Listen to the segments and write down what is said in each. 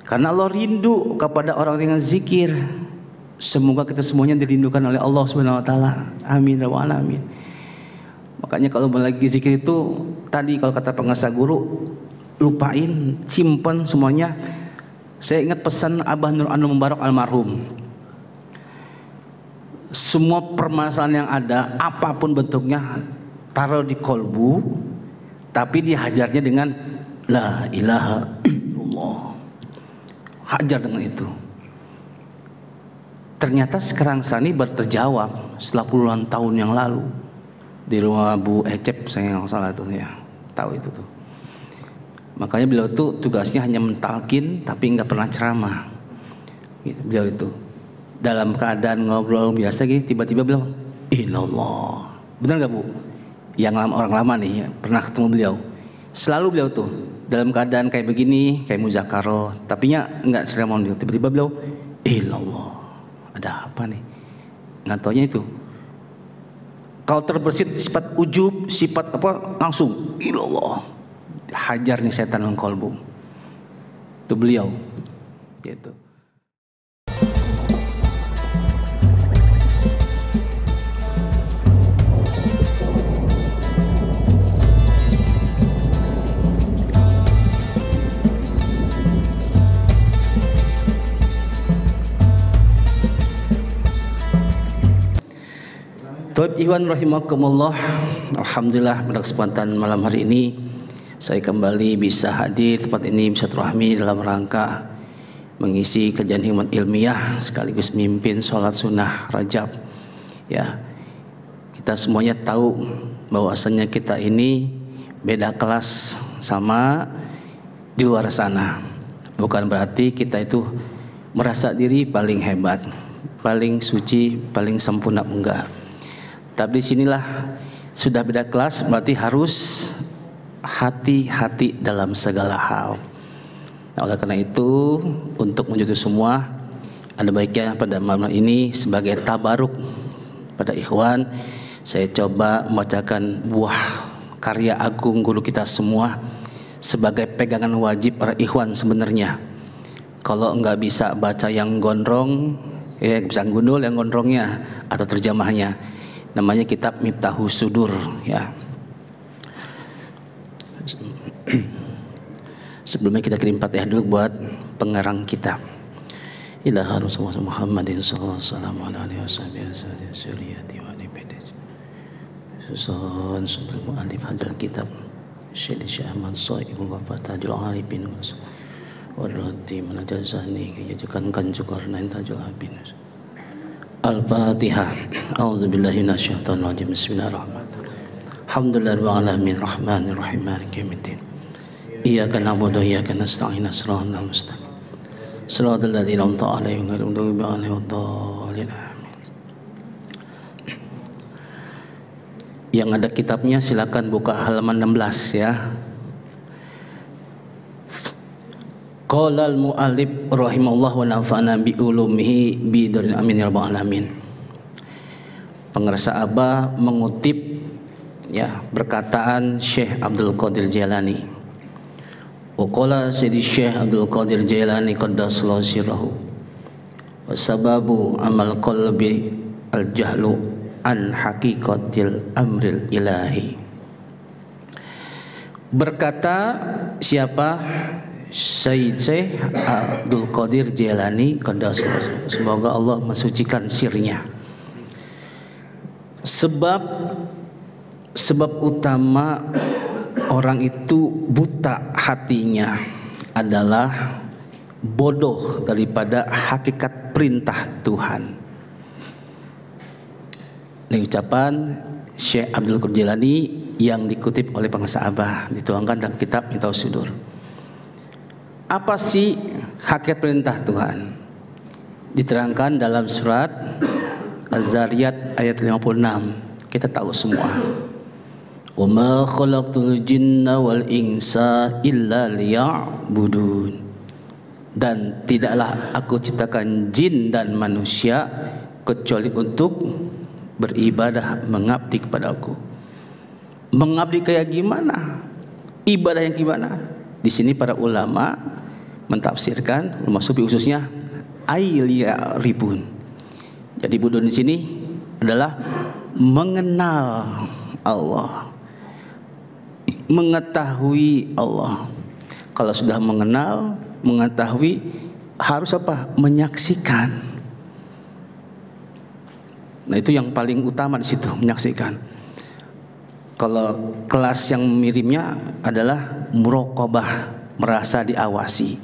Karena Allah rindu kepada orang yang zikir. Semoga kita semuanya dirindukan oleh Allah Subhanahu wa taala. Amin ya rabbal alamin. Makanya kalau lagi zikir itu tadi kalau kata pengarsa guru, lupain, simpan semuanya. Saya ingat pesan Abah Nur Anwar Mubarak almarhum. Semua permasalahan yang ada, apapun bentuknya, taruh di kolbu, tapi dihajarnya dengan la ilaha illallah. Hajar dengan itu. Ternyata sekarang Sani baru terjawab setelah puluhan tahun yang lalu di rumah Bu Ecep, saya nggak salah tuh ya, tahu itu tuh. Makanya beliau tuh tugasnya hanya mentalkin tapi nggak pernah ceramah. Gitu, beliau itu dalam keadaan ngobrol biasa gitu tiba-tiba bilang illallah. Benar nggak Bu? Yang orang lama nih ya, pernah ketemu beliau. Selalu beliau tuh dalam keadaan kayak begini, kayak muzakarah, tapi nggak seremonial. Tiba-tiba beliau illallah. Ada apa nih? Nggak taunya itu. Kalau terbersit sifat ujub, sifat apa, langsung ilallah. Hajar nih setan dalam kolbu. Itu beliau. Gitu. Taib Ikhwan rahimakumullah. Alhamdulillah pada kesempatan malam hari ini saya kembali bisa hadir tempat ini, bisa terahmi dalam rangka mengisi kajian hikmat ilmiah sekaligus mimpin sholat sunnah Rajab. Ya, kita semuanya tahu bahwasanya kita ini beda kelas sama di luar sana. Bukan berarti kita itu merasa diri paling hebat, paling suci, paling sempurna, enggak. Tapi disinilah sudah beda kelas, berarti harus hati-hati dalam segala hal. Nah, oleh karena itu, untuk menuju semua, ada baiknya pada malam ini sebagai tabaruk pada ikhwan, saya coba membacakan buah karya agung guru kita semua sebagai pegangan wajib para ikhwan sebenarnya. Kalau nggak bisa baca yang gondrong, ya bisa gundul yang gondrongnya atau terjemahnya. Namanya kitab Miftahus Sudur ya. Sebelumnya kita kirim Fatihah dulu buat pengarang kitab. Ila Rasulullah Muhammadin sallallahu alaihi wasallam suriyati wa nibadij. Susun sebelum muallif hadzal kitab Syekh Ahmad Shaibul Wafatajul Arifin wa radhi manajazani kayajakan kanjukar nain tajul abin. Al-Fatihah. A'udzubillahi minasyaitonir rajim. Bismillahirrahmanirrahim. Alhamdulillahirabbil alamin rahmanir rahim maliki yaumiddin. Iyyaka na'budu wa iyyaka nasta'in shiratal mustaqim. Shiratal ladzina an'amta 'alaihim ghairil maghdubi 'alaihim waladdallin. Amin. Yang ada kitabnya silakan buka halaman 16 ya. Qala al-mu'allif rahimahullah wa nafa'ana bi ulumihi bi darin amin ya rabbal alamin. Pengarsa Abah mengutip ya perkataan Syekh Abdul Qadir Jailani. Wa qala Sayyidi Syekh Abdul Qadir Jailani qaddasallahu sirrahu. Wa sababu amal qalbi al-jahlu an haqiqatil amril ilahi. Berkata siapa? Syekh Abdul Qadir Jailani qaddasallahu, semoga Allah mensucikan sirnya. Sebab utama orang itu buta hatinya adalah bodoh daripada hakikat perintah Tuhan. Ini ucapan Syekh Abdul Qadir Jailani yang dikutip oleh pengarsa Abah, dituangkan dalam kitab Miftahus Sudur. Apa sih hakikat perintah Tuhan? Diterangkan dalam surat Az-Zariyat ayat 56. Kita tahu semua. Wa ma khalaqtul jinna wal insa illa liya'budun. Dan tidaklah aku ciptakan jin dan manusia kecuali untuk beribadah, mengabdi kepada aku. Mengabdi kayak gimana? Ibadah yang gimana? Di sini para ulama mentafsirkan, termasuk khususnya ayliya ribun. Jadi budun di sini adalah mengenal Allah, mengetahui Allah. Kalau sudah mengenal, mengetahui, harus apa? Menyaksikan. Nah, itu yang paling utama di situ, menyaksikan. Kalau kelas yang miripnya adalah muraqabah, merasa diawasi.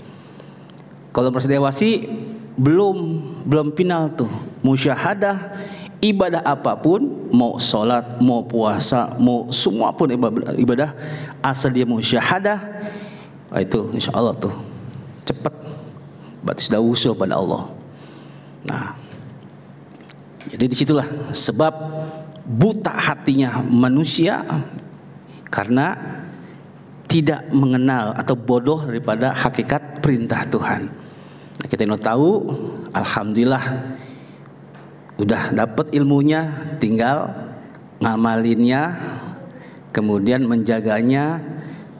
Kalau merasa diawasi belum final tuh. Musyahadah, ibadah apapun, mau sholat, mau puasa, mau semua pun ibadah, asal dia musyahadah, itu insya Allah tuh cepat, berarti sudah usul pada Allah. Nah, jadi disitulah sebab buta hatinya manusia karena tidak mengenal atau bodoh daripada hakikat perintah Tuhan. Nah, kita mau tahu, alhamdulillah udah dapat ilmunya, tinggal ngamalinnya, kemudian menjaganya,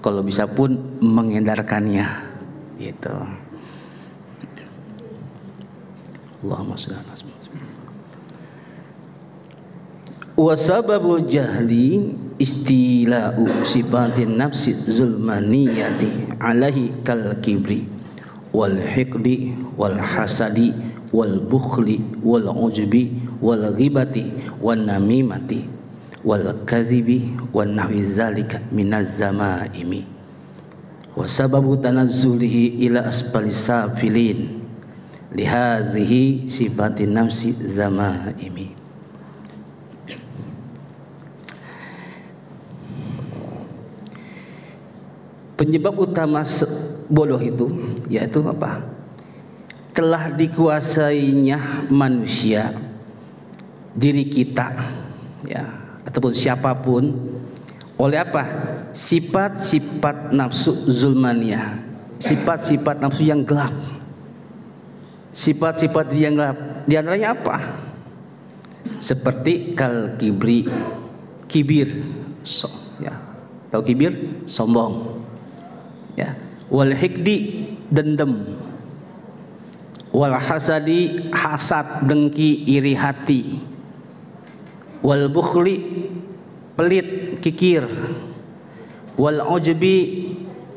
kalau bisa pun mengedarkannya, gitu. Allahumma shalli ala sayyidina. Wa sababul jahli istila'u sifatin nafsi zulmaniyati alaihi kal kibri wal hiqdi wal hasadi wal bukhli wal ujbi wal ghibati wan namimati wal kadhibi wan nahwi zalika minaz zamaimi wa sababu tanazzulihi ila asfalis safilin li hadhihi sifatin nafsi zamaimi. Penyebab utama bodoh itu yaitu apa? Telah dikuasainya manusia, diri kita, ya, ataupun siapapun, oleh apa? Sifat-sifat nafsu zulmaniyah, sifat-sifat nafsu yang gelap, sifat-sifat yang gelap. Di antaranya apa? Seperti kal kibri, kibir, ya, tahu kibir? Sombong. Ya, wal hikdi, dendam, wal hasadi, hasad, dengki, iri hati, wal bukhli, pelit, kikir, wal ujbi,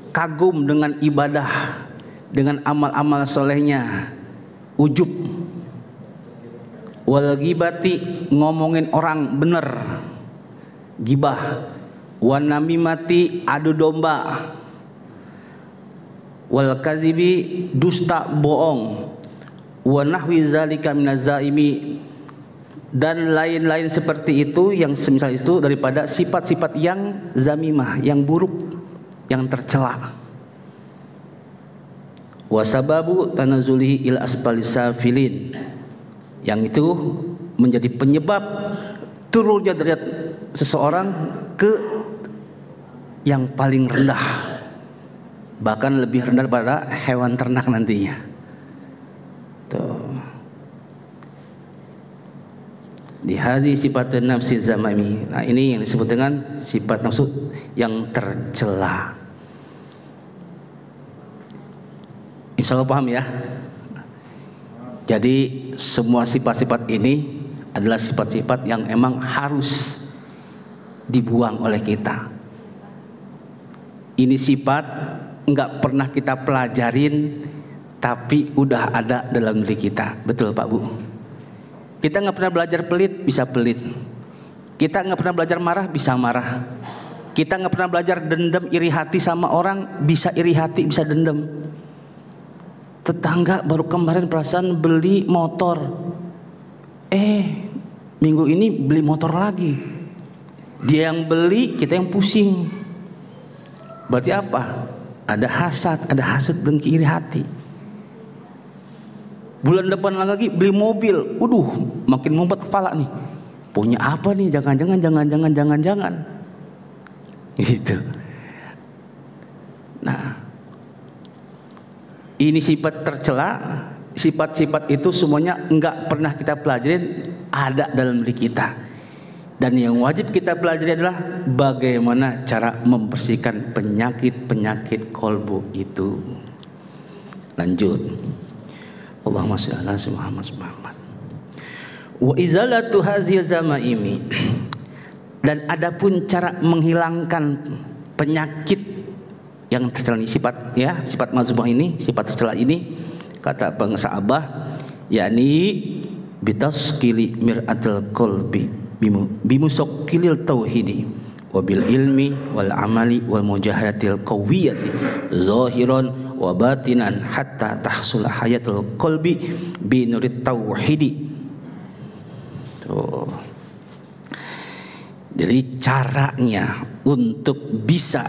kagum dengan ibadah, dengan amal-amal solehnya, ujub, wal ghibati, ngomongin orang bener, gibah, wan namimati, adu domba, wal kadhibi, dusta, bohong, wa nahwi zalika minazaimi, dan lain-lain seperti itu yang semisal itu daripada sifat-sifat yang zamimah, yang buruk, yang tercela. Wa sababu tanazzulihi ila asfalis safilin, yang itu menjadi penyebab turunnya derajat seseorang ke yang paling rendah, bahkan lebih rendah daripada hewan ternak nantinya. Tuh. Di hadis sifat nafsi zamami. Nah, ini yang disebut dengan sifat nafsu yang tercela. Insya Allah paham ya. Jadi semua sifat-sifat ini adalah sifat-sifat yang emang harus dibuang oleh kita. Ini sifat nggak pernah kita pelajarin, tapi udah ada dalam diri kita. Betul Pak Bu? Kita nggak pernah belajar pelit, bisa pelit. Kita nggak pernah belajar marah, bisa marah. Kita nggak pernah belajar dendam, iri hati sama orang, bisa iri hati, bisa dendam. Tetangga baru kemarin perasaan beli motor, minggu ini beli motor lagi. Dia yang beli, kita yang pusing. Berarti apa? Ada hasad, dengki, iri hati. Bulan depan lagi beli mobil, makin ngumpet kepala nih. Punya apa nih? Jangan-jangan. Gitu. Nah, ini sifat tercela, sifat-sifat itu semuanya enggak pernah kita pelajarin, ada dalam diri kita. Dan yang wajib kita pelajari adalah bagaimana cara membersihkan penyakit-penyakit kolbu itu. Lanjut. Allahumma shalli ala Muhammad. Wa izalatu hadhihi zamaimi. Dan adapun cara menghilangkan penyakit yang tercela ini, sifat mazmumah ini, sifat tercela ini, kata bangsa Abah, yakni bitaskili mir'atil qalbi bimusakkilil tauhidi wabil ilmi wal amali wal mujahadatil qawiyati zahiran wa batinan hatta tahsula hayatul qalbi bi nurit tauhidi. Tuh. Jadi caranya untuk bisa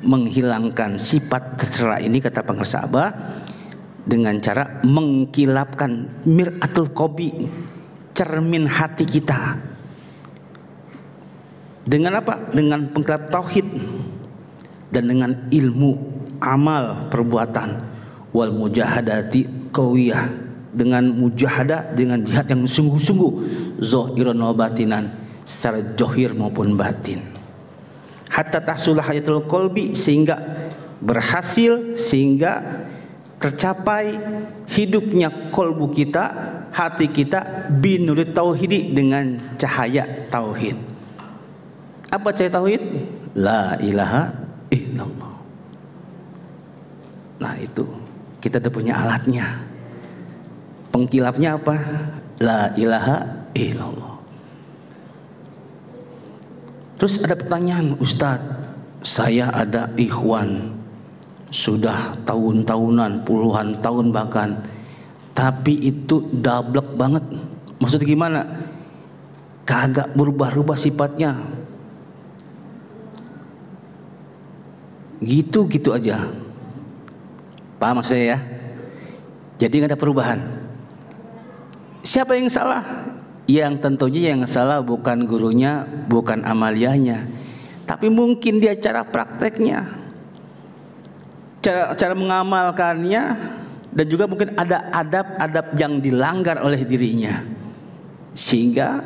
menghilangkan sifat tercela ini, kata pengarsa Abah, dengan cara mengkilapkan mir'atul qalbi, cermin hati kita. Dengan apa? Dengan pengkilap tauhid dan dengan ilmu, amal, perbuatan, wal mujahadati qawiyah, dengan mujahadah, dengan jihad yang sungguh-sungguh, zahiran wa batinan, secara zahir maupun batin. Hatta tahsul hayatul qalbi, sehingga berhasil, sehingga tercapai hidupnya kolbu kita, hati kita, binurit tauhidi, dengan cahaya tauhid. Apa cahaya tauhid? La ilaha illallah. Nah itu kita udah punya alatnya. Pengkilapnya apa? La ilaha illallah. Terus ada pertanyaan, Ustadz, saya ada ikhwan sudah tahun-tahunan, puluhan tahun bahkan, tapi itu dablek banget. Maksudnya gimana? Kagak berubah-ubah sifatnya, gitu-gitu aja. Paham maksudnya ya? Jadi nggak ada perubahan. Siapa yang salah? Yang tentunya yang salah bukan gurunya, bukan amaliyahnya, tapi mungkin dia cara prakteknya, cara mengamalkannya, dan juga mungkin ada adab-adab yang dilanggar oleh dirinya, sehingga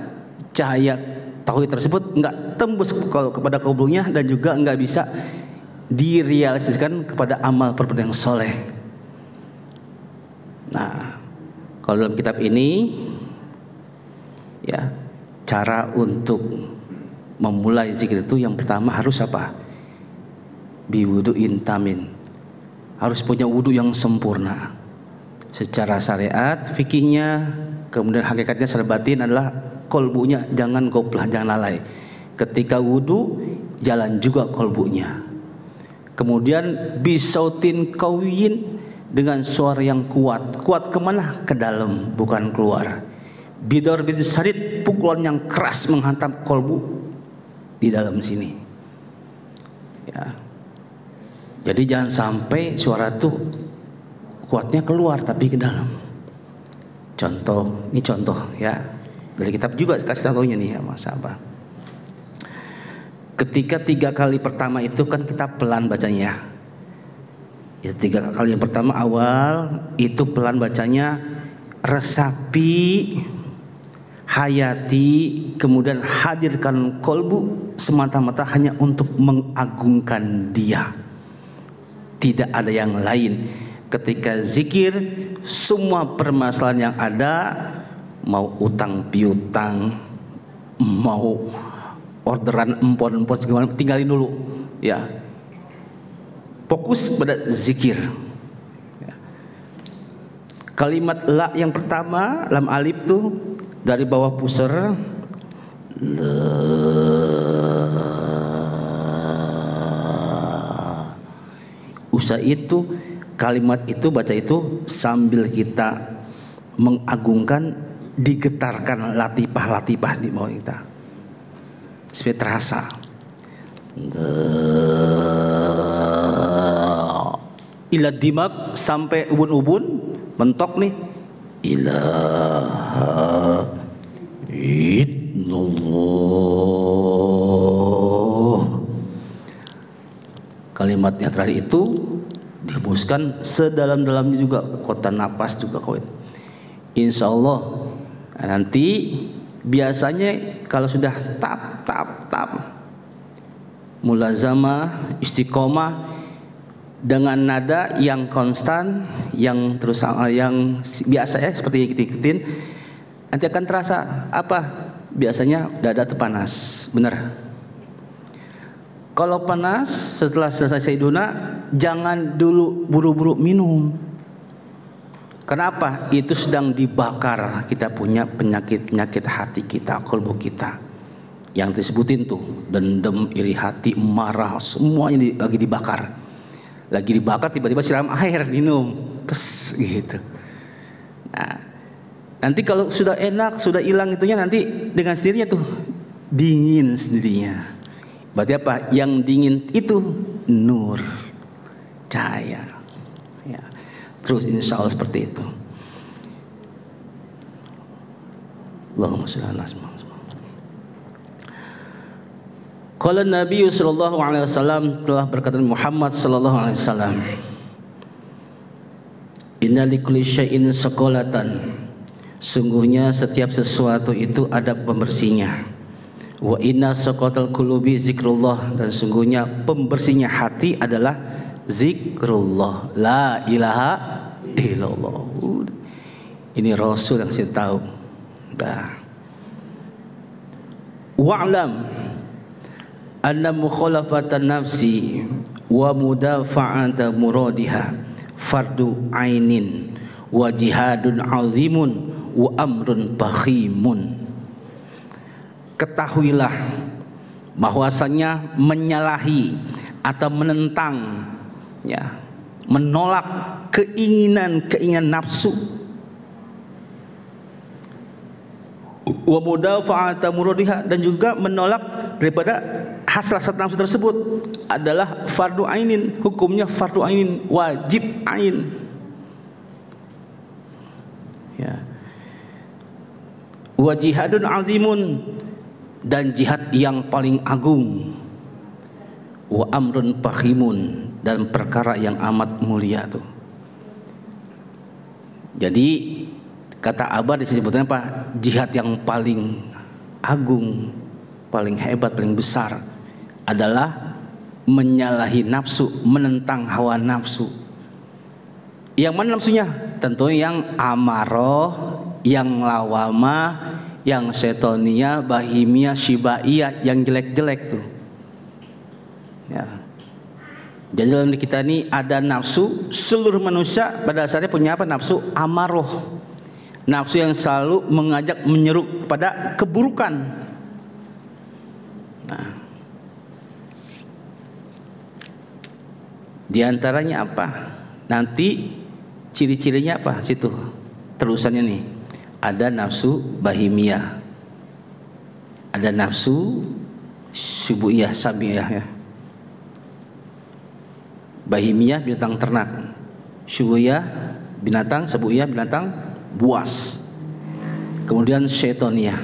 cahaya tauhid tersebut nggak tembus kepada kalbunya dan juga nggak bisa direalisasikan kepada amal perbuatan yang soleh. Nah, kalau dalam kitab ini, ya, cara untuk memulai zikir itu yang pertama harus apa? Biwudu'in tamin. Harus punya wudu yang sempurna. Secara syariat, fikihnya, kemudian hakikatnya secara batin adalah kolbunya jangan goplah, jangan lalai. Ketika wudu, jalan juga kolbunya. Kemudian bisautin kawiyin, dengan suara yang kuat. Kuat kemana? Ke dalam, bukan keluar. Bidor bin sadid, pukulan yang keras menghantam kolbu di dalam sini. Ya. Jadi jangan sampai suara itu kuatnya keluar tapi ke dalam. Contoh, ini contoh ya. Dari kitab juga kasih contohnya nih ya Mas Abah. Ketika 3 kali pertama itu kan kita pelan bacanya. Ya, 3 kali yang pertama awal itu pelan bacanya, resapi, hayati, kemudian hadirkan kolbu semata-mata hanya untuk mengagungkan Dia, tidak ada yang lain. Ketika zikir, semua permasalahan yang ada, mau utang piutang, mau orderan empon-empon segala, tinggalin dulu ya. Fokus pada zikir. Kalimat la yang pertama, lam alif tuh dari bawah pusar, usah itu kalimat itu baca itu sambil kita mengagungkan, digetarkan latipah-latipah di bawah kita supaya terasa. Ila dimak, sampai ubun-ubun mentok nih. Ilaha illallah. Kalimatnya terakhir itu dihembuskan sedalam-dalamnya juga, kota napas juga kawin. Insya Allah nanti biasanya kalau sudah tap mulazamah, istiqomah, dengan nada yang konstan, yang terus yang biasa ya, seperti ikutin, nanti akan terasa apa? Biasanya dada itu panas, benar. Kalau panas setelah selesai sayyiduna, jangan dulu buru-buru minum. Kenapa? Itu sedang dibakar kita punya penyakit hati kita, kalbu kita. Yang disebutin tuh, dendam, iri hati, marah, semuanya lagi dibakar. Lagi dibakar, tiba-tiba siram air, minum, pes gitu. Nah, nanti kalau sudah enak, sudah hilang itunya, nanti dengan sendirinya tuh dingin sendirinya. Berarti apa? Yang dingin itu nur, cahaya. Ya. Terus insya Allah seperti itu. Allahumma sholli ala Muhammad. Qala Nabi sallallahu alaihi wasallam, telah berkata Muhammad sallallahu alaihi wasallam, inna likulli syai'in saqalatan, sungguhnya setiap sesuatu itu ada pembersihnya. Wa inna saqatal qulubi zikrullah, dan sungguhnya pembersihnya hati adalah zikrullah, la ilaha illallah. Ini Rasul yang saya tahu. Wa'lam anna mukhalafatan nafsi wa mudafa'ata muradiha fardu ainin wa jihadun azimun wa amrun bakhimun. Ketahuilah bahwasanya menyalahi atau menentang, ya, menolak keinginan nafsu, wa mudafa'ata muradiha, dan juga menolak daripada hasrat nafsu tersebut adalah fardu ainin, hukumnya fardu ainin, wajib ain. Ya. Wa jihadun azimun, dan jihad yang paling agung. Wa amrun bakhimun, dan perkara yang amat mulia tuh. Jadi kata Abah disebutnya apa? Jihad yang paling agung, paling hebat, paling besar adalah menyalahi nafsu, menentang hawa nafsu. Yang mana nafsunya? Tentu yang amaroh, yang lawamah, yang setonia, bahimia, shibaiyah, yang jelek-jelek tuh. Ya. Jadi dalam kita ini ada nafsu. Seluruh manusia pada dasarnya punya apa? Nafsu amaroh, nafsu yang selalu mengajak, menyeru kepada keburukan. Nah, di antaranya apa? Nanti ciri-cirinya apa? Situ terusannya nih. Ada nafsu bahimiyah, ada nafsu subuiyah, sabiyah ya. Bahimiyah binatang ternak, subuiyah binatang, sabuyah binatang buas. Kemudian syaitoniyah,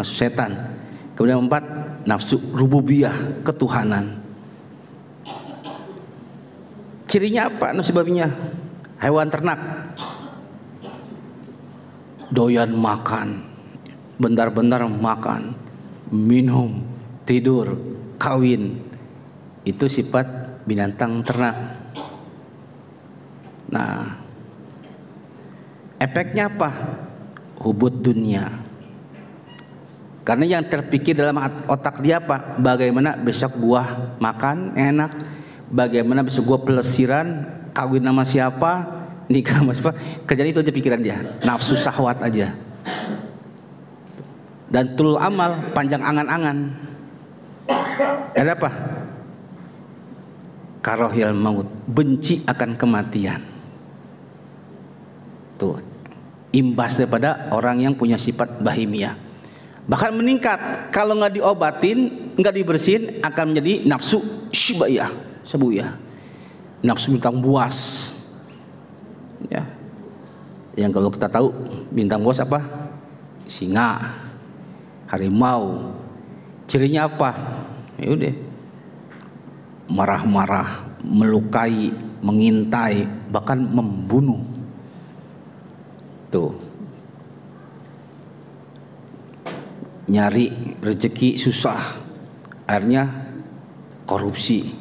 nafsu setan. Kemudian 4, nafsu rububiyah, ketuhanan. Cirinya apa nafsu bahimiyah? Hewan ternak, doyan makan, bentar-bentar makan, minum, tidur, kawin. Itu sifat binatang ternak. Nah, efeknya apa? Hubud dunia. Karena yang terpikir dalam otak dia apa? Bagaimana besok gua makan enak, bagaimana besok gua pelesiran, kawin sama siapa, nikah sama siapa. Kerjaan itu aja pikiran dia, nafsu syahwat aja. Dan tulul amal, panjang angan-angan. Ada apa? Karohil maut, benci akan kematian. Tuh, imbas daripada orang yang punya sifat bahimiyah. Bahkan meningkat kalau nggak diobatin, nggak dibersihin, akan menjadi nafsu shibaiyah, sabuyah, nafsu bintang buas. Ya, yang kalau kita tahu bintang buas apa? Singa, harimau. Cirinya apa? Ya udah, marah-marah, melukai, mengintai, bahkan membunuh. Tuh, nyari rezeki susah, akhirnya korupsi,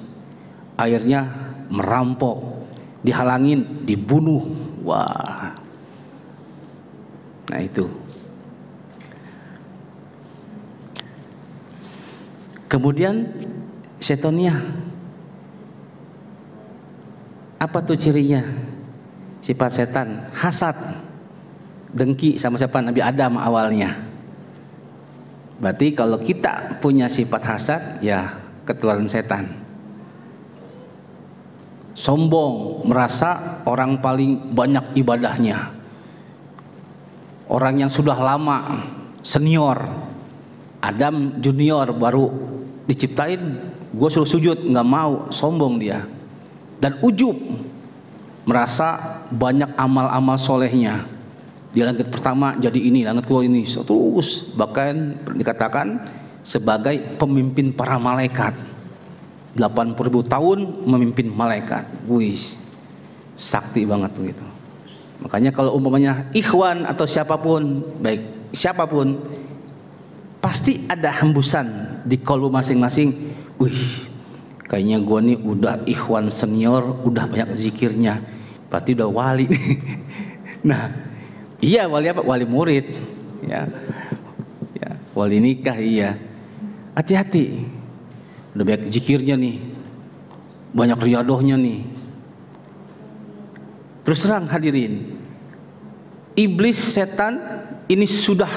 akhirnya merampok, dihalangin, dibunuh. Wah. Nah itu. Kemudian setonia. Apa tuh cirinya? Sifat setan, hasad, dengki sama siapa? Nabi Adam awalnya. Berarti kalau kita punya sifat hasad, ya ketularan setan. Sombong, merasa orang paling banyak ibadahnya. Orang yang sudah lama, senior. Adam junior baru diciptain, gue suruh sujud, nggak mau, sombong dia. Dan ujub, merasa banyak amal-amal solehnya. Di langit pertama jadi ini, langit kedua ini, terus bahkan dikatakan sebagai pemimpin para malaikat. 80.000 tahun memimpin malaikat. Wih, sakti banget gitu. Makanya kalau umpamanya ikhwan atau siapapun, baik siapapun, pasti ada hembusan di kolbu masing-masing. Wih, kayaknya gua nih udah ikhwan senior, udah banyak zikirnya, berarti udah wali. Nah, iya wali apa? Wali murid, ya, wali nikah, iya. Hati-hati, udah banyak zikirnya nih, banyak riadohnya nih. Terus terang hadirin, iblis setan ini sudah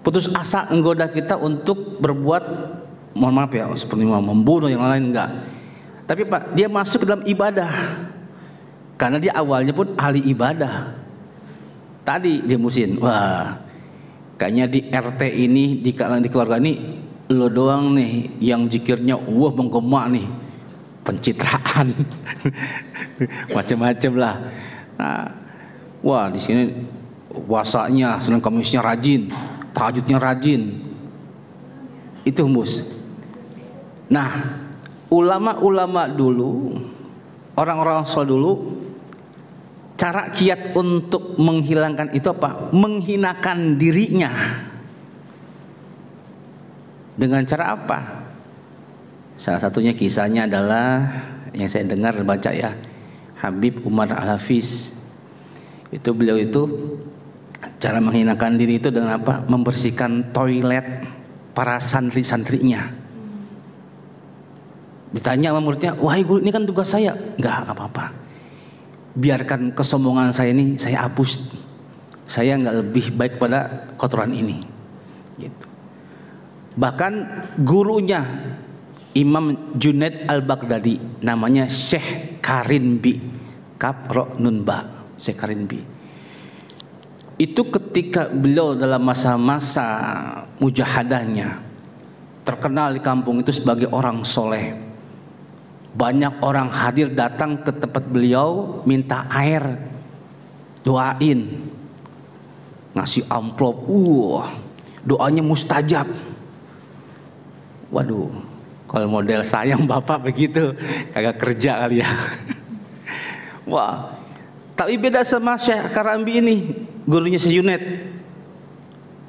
putus asa menggoda kita untuk berbuat, mohon maaf ya, seperti membunuh yang lain, enggak. Tapi Pak, dia masuk ke dalam ibadah karena dia awalnya pun ahli ibadah. Tadi dia musin, wah, kayaknya di RT ini, di keluarga ini lo doang nih yang zikirnya wah menggema nih, pencitraan. Macam-macam lah. Nah, wah di sini puasanya Senin Kamisnya rajin, tahajudnya rajin. Itu hembus. Nah, ulama-ulama dulu, orang-orang soleh dulu, cara kiat untuk menghilangkan itu apa? Menghinakan dirinya. Dengan cara apa? Salah satunya kisahnya adalah yang saya dengar dan baca ya, Habib Umar Al-Hafiz. Itu beliau itu cara menghinakan diri itu dengan apa? Membersihkan toilet para santri-santrinya. Ditanya sama muridnya, wahai guru, ini kan tugas saya. Enggak apa-apa, biarkan kesombongan saya ini saya hapus. Saya enggak lebih baik pada kotoran ini gitu. Bahkan gurunya Imam Junaid Al-Baghdadi, namanya Syekh Karinbi, Kaf Ro Nun Ba, Syekh Karinbi. Itu ketika beliau dalam masa-masa mujahadahnya, terkenal di kampung itu sebagai orang soleh. Banyak orang hadir datang ke tempat beliau minta air, doain, ngasih amplop, doanya mustajab. Waduh, kalau model sayang bapak begitu, kagak kerja kali ya. Wah, tapi beda sama Syekh Karambi ini, gurunya Syekh Junaid.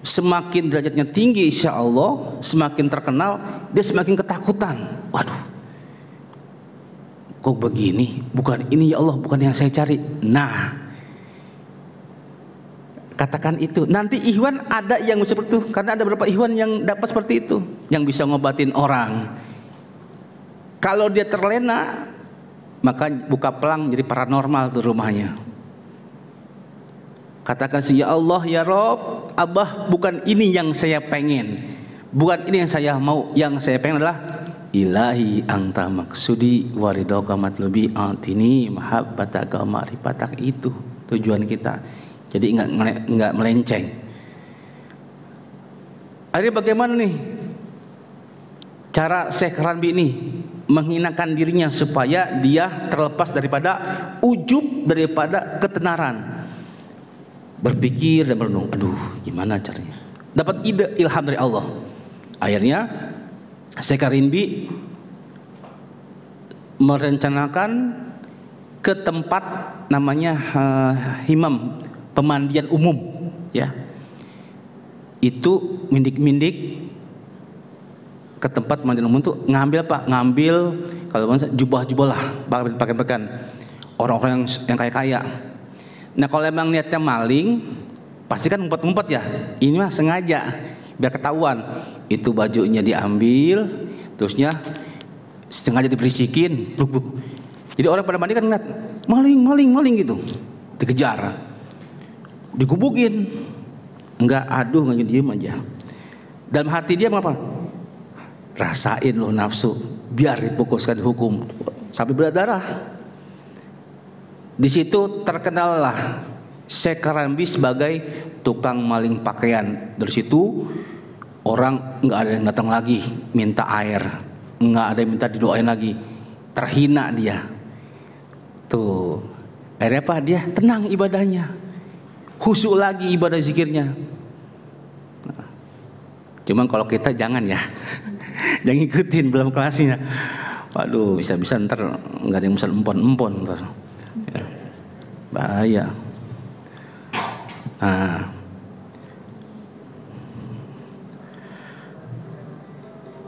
Semakin derajatnya tinggi insya Allah, semakin terkenal, dia semakin ketakutan. Waduh, kok begini? Bukan ini ya Allah, bukan yang saya cari. Nah, katakan itu. Nanti ikhwan ada yang seperti itu, karena ada beberapa ikhwan yang dapat seperti itu, yang bisa ngobatin orang. Kalau dia terlena, maka buka pelang jadi paranormal tuh rumahnya. Katakan sih, ya Allah ya Rob, Abah bukan ini yang saya pengen, bukan ini yang saya mau. Yang saya pengen adalah Ilahi anta maksudi waridoka matlubi antini mahabbataka ma'rifatak. Itu tujuan kita. Jadi enggak melenceng. Akhirnya bagaimana nih cara Syekh Karambi ini menghinakan dirinya supaya dia terlepas daripada ujub, daripada ketenaran. Berpikir dan merenung, aduh gimana caranya? Dapat ide, ilham dari Allah. Akhirnya Syekh Karimbi merencanakan ke tempat namanya himam, pemandian umum, ya. Itu mindik-mindik ke tempat mandi umum tuh ngambil kalau jubah-jubah lah, pakaian orang-orang yang kaya-kaya. Nah kalau emang niatnya maling, pasti kan ngumpet-ngumpet ya. Ini mah sengaja biar ketahuan. Itu bajunya diambil, terusnya sengaja diberisikin. Jadi orang pada mandi kan ngeliat maling gitu, dikejar, digubukin. Enggak, aduh, nggak diem aja. Dalam hati dia apa? Rasain loh nafsu, biar dipukuskan dihukum sampai berdarah. Di situ terkenallah Syekh Karambi sebagai tukang maling pakaian. Dari situ orang nggak ada yang datang lagi minta air, nggak ada yang minta didoain lagi, terhina dia. Tuh, akhirnya apa? Dia tenang ibadahnya, khusyuk lagi ibadah zikirnya. Nah, cuman kalau kita jangan ya, jangan ikutin belum kelasnya. Waduh, bisa-bisa ntar nggak ada yang bisa empon ntar. Ya, bahaya. Nah,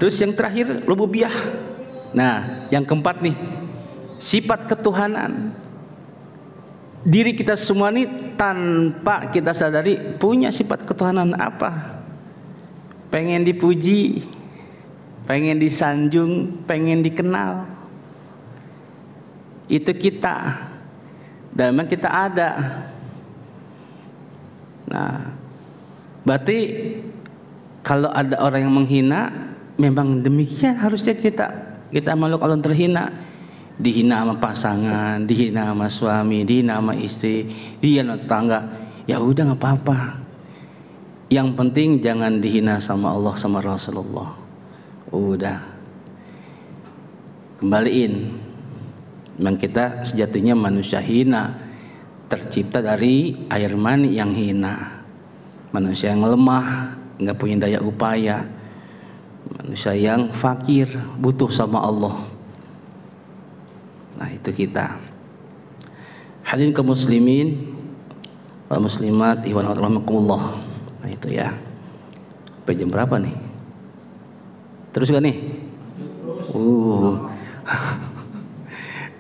terus yang terakhir rububiyah. Nah, yang keempat nih, sifat ketuhanan. Diri kita semua nih tanpa kita sadari punya sifat ketuhanan apa? Pengen dipuji, pengen disanjung, pengen dikenal. Itu kita. Dan memang kita ada. Nah, berarti kalau ada orang yang menghina, memang demikian harusnya kita makhluk Allah terhina. Dihina sama pasangan, dihina sama suami, dihina sama istri, dihina tetangga. Ya udah nggak apa-apa. Yang penting jangan dihina sama Allah sama Rasulullah. Udah. Kembaliin. Memang kita sejatinya manusia hina, tercipta dari air mani yang hina. Manusia yang lemah, nggak punya daya upaya. Manusia yang fakir, butuh sama Allah. Nah itu kita. Hadirin kaum muslimin wa muslimat iwan rahimakumullah. Nah itu ya. Sampai jam berapa nih? Terus gak nih?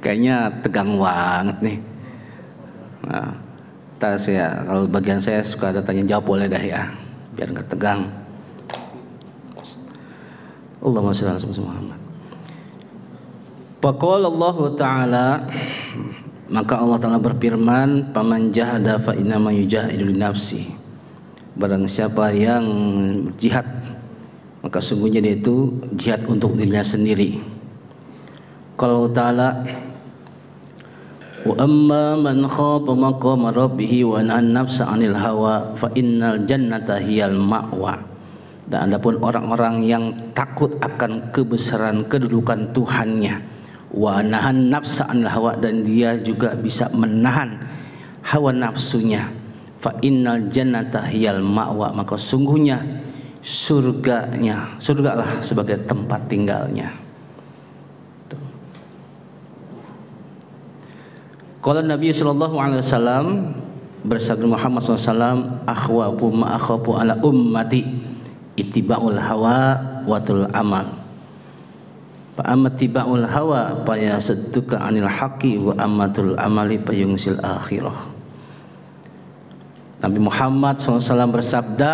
Kayaknya tegang banget nih. Nah, kalau bagian saya suka ada tanya jawab boleh dah ya, biar nggak tegang. Allahumma shalli ala Muhammad. Faqala Allah Ta'ala, maka Allah Ta'ala berfirman, "Faman jahada fa innama yujahidu li nafsi." Barang siapa yang jihad, maka sungguhnya dia itu jihad untuk dirinya sendiri. Qala Ta'ala, "Wa amma man khafa maqama rabbih wa nahan nafsa 'anil hawa fa innal jannata hiyal ma'wa." Dan adapun orang-orang yang takut akan kebesaran kedudukan Tuhannya, wa nahan nafsa 'anil hawa, dan dia juga bisa menahan hawa nafsunya, fa innal jannata hiyal ma'wa, maka sungguhnya surgalah sebagai tempat tinggalnya. Qala Nabi sallallahu alaihi wasallam, bersabda Muhammad SAW, "Akhwafu ma akhafu ala ummati ittiba'ul hawa wa tul amal. Fa amma ittiba'ul hawa fa yasadduka 'anil haqqi wa ammatul amali fa yungsil akhirah." Nabi Muhammad SAW bersabda,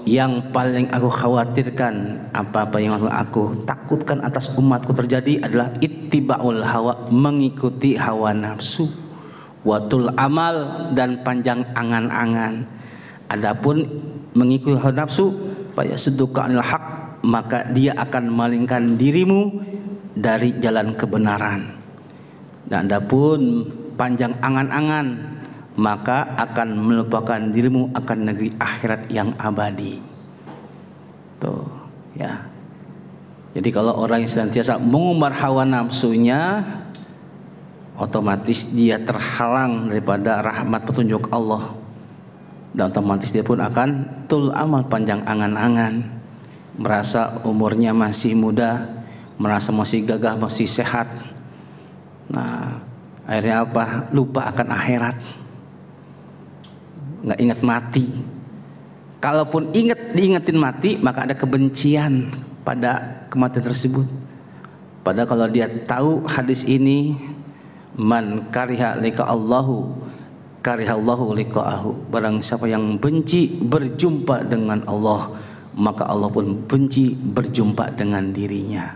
yang paling aku khawatirkan, apa-apa yang aku takutkan atas umatku terjadi adalah ittiba'ul hawa, mengikuti hawa nafsu, watul amal, dan panjang angan-angan. Adapun mengikuti hawa nafsu, fayasudduka 'anil haq, maka dia akan memalingkan dirimu dari jalan kebenaran. Dan adapun panjang angan-angan, maka akan melupakan dirimu akan negeri akhirat yang abadi. Tuh, ya. Jadi kalau orang yang senantiasa mengumbar hawa nafsunya, otomatis dia terhalang daripada rahmat petunjuk Allah, dan otomatis dia pun akan tul amal, panjang angan-angan, merasa umurnya masih muda, merasa masih gagah, masih sehat. Nah, akhirnya apa? Lupa akan akhirat, nggak ingat mati. Kalaupun diingetin mati, maka ada kebencian pada kematian tersebut. Padahal kalau dia tahu hadis ini, man kariha liqa Allahu karihallahu liqa'ahu, barang siapa yang benci berjumpa dengan Allah, maka Allah pun benci berjumpa dengan dirinya.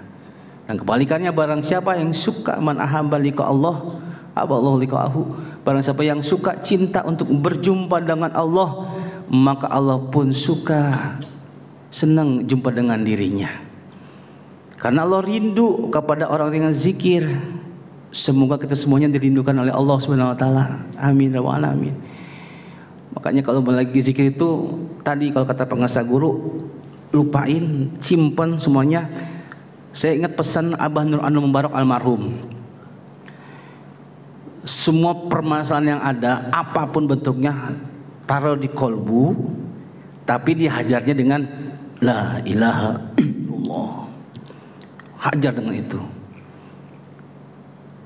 Dan kebalikannya, barang siapa yang suka, man ahabba liqa Allah aballahu liqa'ahu, barang siapa yang suka cinta untuk berjumpa dengan Allah, maka Allah pun suka senang jumpa dengan dirinya. Karena Allah rindu kepada orang yang zikir. Semoga kita semuanya dirindukan oleh Allah Subhanahu wa taala. Amin ya rabbal alamin. Makanya kalau lagi zikir itu tadi, kalau kata pengasah guru, lupain, simpan semuanya. Saya ingat pesan Abah Nur Anu Mubarak almarhum. Semua permasalahan yang ada, apapun bentuknya, taruh di kolbu, tapi dihajarnya dengan la ilaha illallah. Hajar dengan itu.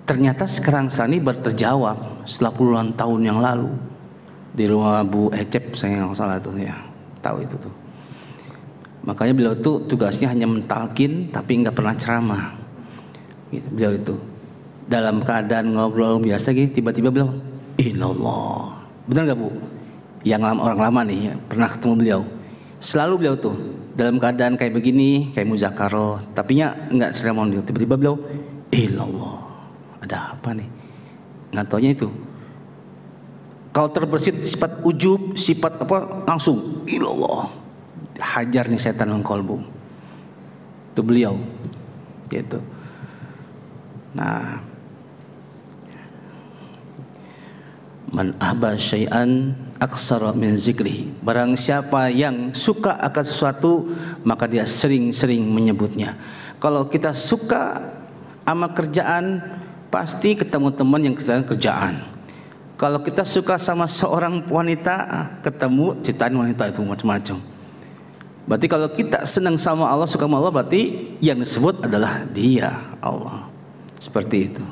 Ternyata sekarang Sani baru terjawab setelah puluhan tahun yang lalu di rumah Bu Ecep, saya nggak salah tuh ya, tahu itu tuh. Makanya beliau tuh tugasnya hanya mentalkin tapi nggak pernah ceramah. Gitu, beliau itu dalam keadaan ngobrol biasa gitu, tiba-tiba beliau illallah. Benar nggak Bu? Yang orang lama nih ya, pernah ketemu beliau. Selalu beliau tuh dalam keadaan kayak begini, kayak muzakarah, tapi nggak seremonial. Tiba-tiba beliau illallah. Ada apa nih? Nggak taunya itu. Kalau terbersit sifat ujub, sifat apa, langsung ilallah. Hajar nih setan dalam kolbu. Itu beliau. Gitu. Nah, man ahba syai'an aksara min zikrihi. Barang siapa yang suka akan sesuatu, maka dia sering-sering menyebutnya. Kalau kita suka sama kerjaan, pasti ketemu teman yang kerjaan. Kalau kita suka sama seorang wanita, ketemu ciptaan wanita itu macam-macam. Berarti kalau kita senang sama Allah, suka sama Allah, berarti yang disebut adalah Dia, Allah. Seperti itu.